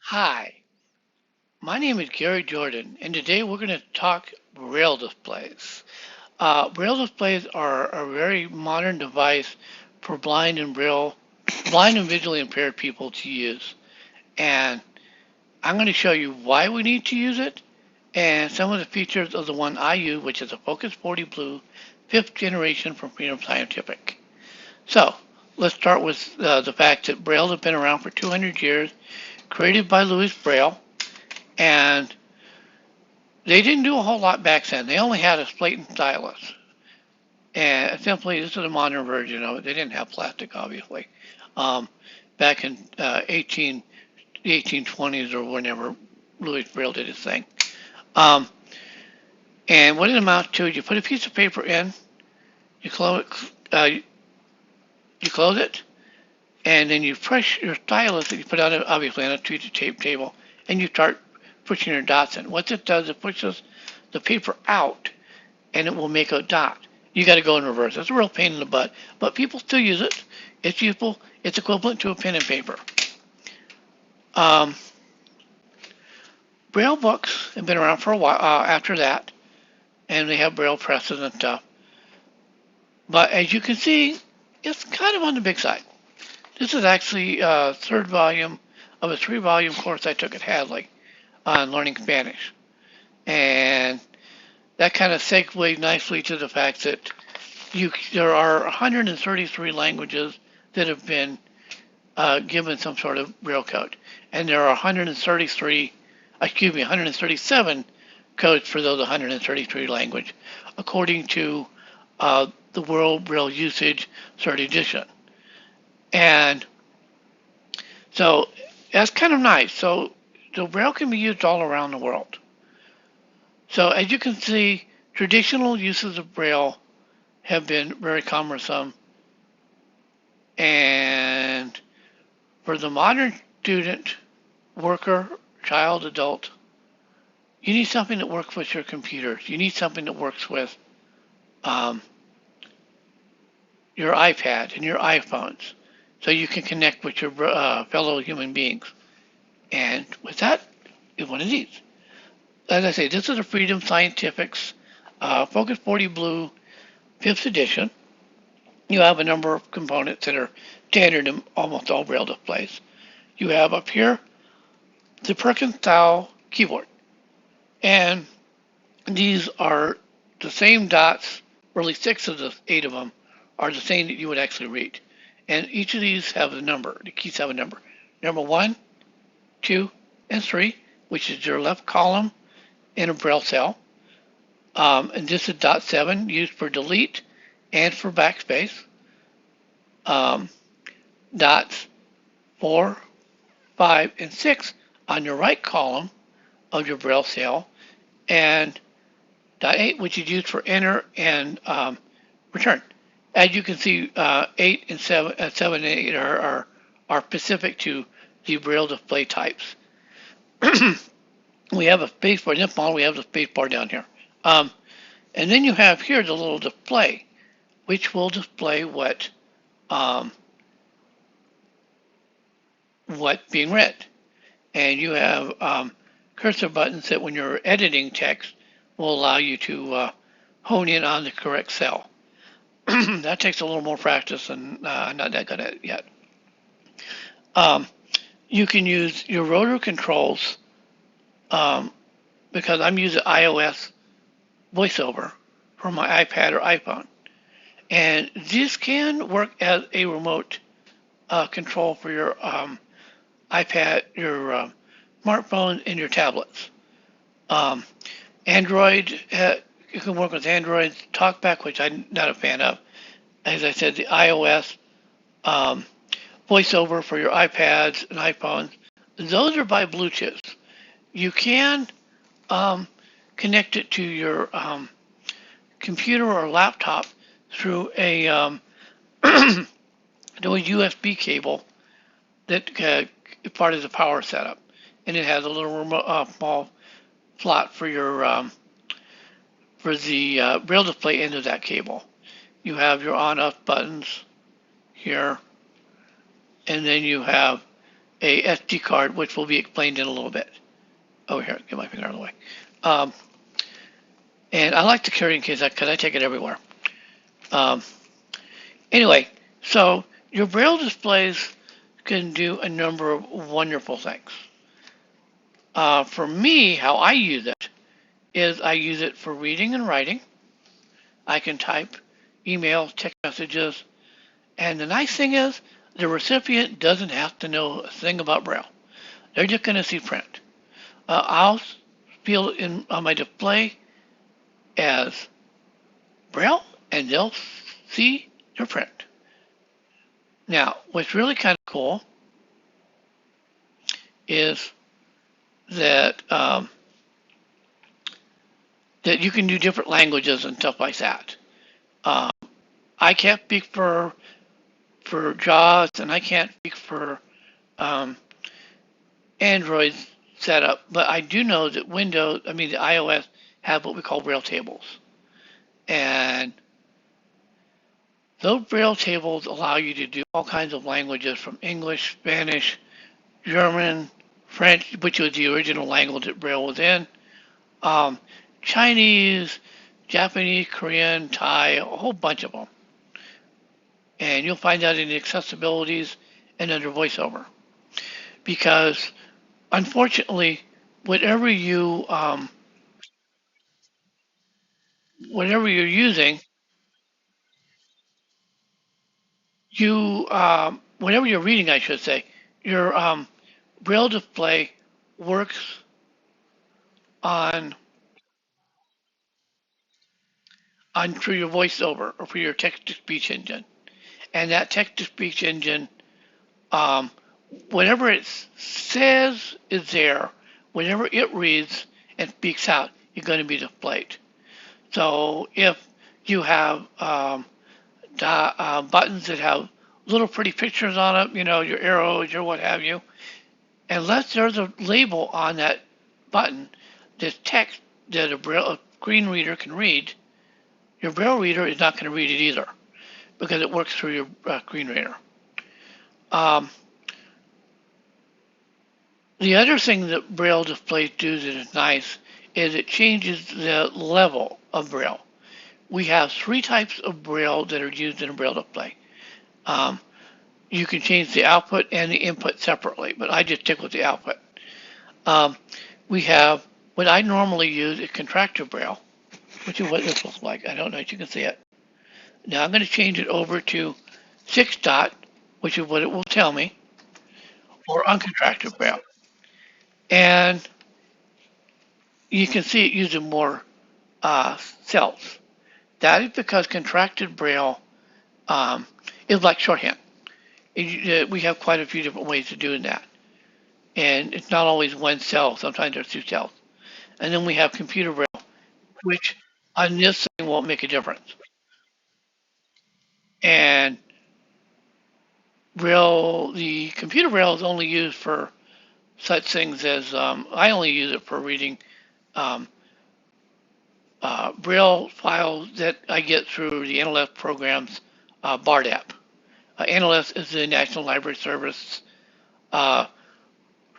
Hi, my name is Gary Jordan, and today we're going to talk braille displays. Braille displays are a very modern device for blind and visually impaired people to use. And I'm going to show you why we need to use it and some of the features of the one I use, which is a Focus 40 Blue, fifth generation from Freedom Scientific. So let's start with the fact that Braille has been around for 200 years, created by Louis Braille, and they didn't do a whole lot back then. They only had a slate and stylus. And simply, this is a modern version of it. They didn't have plastic, obviously. Um, Back in the 1820s or whenever Louis Braille did his thing. Um, and what it amounts to is you put a piece of paper in, you close it, you close it, and then you press your stylus that you put on it, obviously on a tweeted tape table, and you start pushing your dots in. What this does, it pushes the paper out and it will make a dot. You got to go in reverse. It's a real pain in the butt, but people still use it. It's useful. It's equivalent to a pen and paper. Um, Braille books have been around for a while after that, and they have Braille presses and stuff. But as you can see, it's kind of on the big side. This is actually a third volume of a three-volume course I took at Hadley on learning Spanish. And that kind of segues nicely to the fact that there are 133 languages that have been given some sort of Braille code, and there are 137 codes for those 133 language, according to the World Braille Usage Third Edition. And so that's kind of nice. So Braille can be used all around the world. So as you can see, traditional uses of Braille have been very cumbersome, and for the modern student, worker, child, adult, you need something that works with your computers. You need something that works with um, your iPad and your iPhones, so you can connect with your fellow human beings. And with that is one of these. As I say, this is a Freedom Scientific's Focus 40 Blue 5th edition. You have a number of components that are standard in almost all Braille displays. You have up here the Perkins style keyboard. And these are the same dots, really six of the eight of them are the same that you would actually read. And each of these have a number, the keys have a number. Number 1, 2, and 3, which is your left column in a Braille cell. And this is dot 7, used for delete and for backspace. Dots 4, 5, and 6 on your right column of your Braille cell, and dot 8, which is used for enter and return. As you can see, 8 and 7, 7 and 8 are specific to the Braille display types. We have a space bar. In this model, we have the space bar down here. And then you have here the little display, which will display what's being read. And you have cursor buttons that when you're editing text will allow you to hone in on the correct cell. That takes a little more practice, and I'm not that good at it yet. You can use your rotor controls because I'm using iOS VoiceOver for my iPad or iPhone. And this can work as a remote control for your iPad, your smartphone, and your tablets. Android, you can work with Android TalkBack, which I'm not a fan of. As I said, the iOS VoiceOver for your iPads and iPhones, those are by Bluetooth. You can connect it to your computer or laptop through a USB cable that is part of the power setup, and it has a little remote, small slot for your for the Braille display end of that cable. You have your on-off buttons here, and then you have a SD card, which will be explained in a little bit. Oh, here, get my finger out of the way. Um, and I like to carry it in case because I take it everywhere. Um, anyway, so your braille displays can do a number of wonderful things. For me, how I use it is I use it for reading and writing. I can type emails, text messages, and the nice thing is the recipient doesn't have to know a thing about braille. They're just going to see print. I'll feel in on my display as braille, and they'll see their print. Now, what's really kind of cool is that that you can do different languages and stuff like that. Um, I can't speak for JAWS, and I can't speak for um, Android setup, but I do know that the iOS, have what we call braille tables, and those braille tables allow you to do all kinds of languages from English, Spanish, German, French, which was the original language that braille was in, um, Chinese, Japanese, Korean, Thai, a whole bunch of them. And you'll find that in the accessibilities and under voiceover. Because unfortunately, whatever you whatever you're using, whatever you're reading, I should say, your braille display works on through your voiceover or for your text to speech engine, and that text to speech engine, um, whatever it says is there, whatever it reads and speaks out, is going to be displayed. So if you have buttons that have little pretty pictures on it, your arrows, your what have you, unless there's a label on that button, this text that a screen reader can read, your braille reader is not going to read it either because it works through your screen reader. Um, the other thing that braille displays do that is nice is it changes the level of braille. We have three types of braille that are used in a braille display. Um, you can change the output and the input separately, but I just stick with the output. Um, we have what I normally use is contractor braille, which is what this looks like. I don't know if you can see it. Now I'm going to change it over to 6 dot, which is what it will tell me, or uncontracted braille. And you can see it using more cells. That is because contracted braille is like shorthand. We have quite a few different ways of doing that. And it's not always one cell, sometimes there's two cells. And then we have computer braille, which on this thing won't make a difference. And the computer braille is only used for such things as I only use it for reading um, braille files that I get through the NLS program's BARD app. NLS is the National Library Service uh,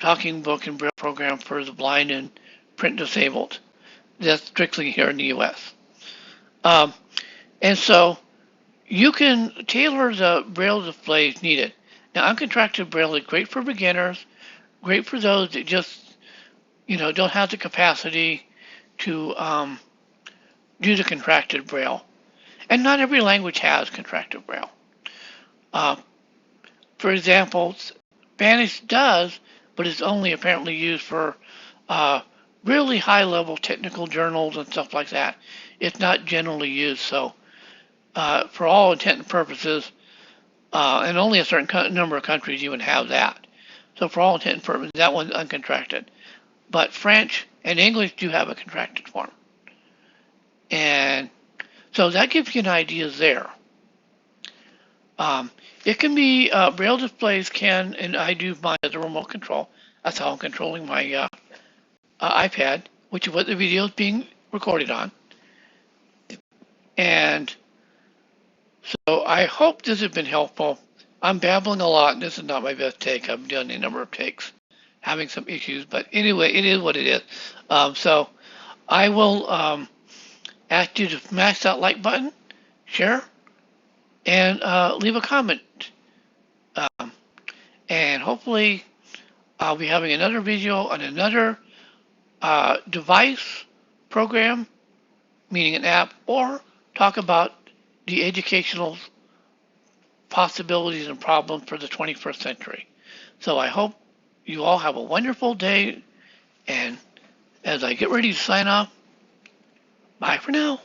talking book and braille program for the blind and print disabled. That's strictly here in the U.S. Um, and so you can tailor the braille displays needed. Now, uncontracted braille is great for beginners, great for those that just, don't have the capacity to do the contracted braille. And not every language has contracted braille. Uh, for example, Spanish does, but it's only apparently used for uh, really high level technical journals and stuff like that. It's not generally used. So, for all intent and purposes, and only a certain number of countries even have that. So, for all intent and purposes, that one's uncontracted. But French and English do have a contracted form. And so that gives you an idea there. It can be braille displays and I do mine as a remote control. That's how I'm controlling my iPad, which is what the video is being recorded on. And so I hope this has been helpful. I'm babbling a lot. This is not my best take. I've done a number of takes, having some issues, but anyway, it is what it is. So I will ask you to smash that like button, share, and leave a comment. Um, and hopefully, I'll be having another video on another device, program, meaning an app, or talk about the educational possibilities and problems for the 21st century. So I hope you all have a wonderful day. And as I get ready to sign off, bye for now.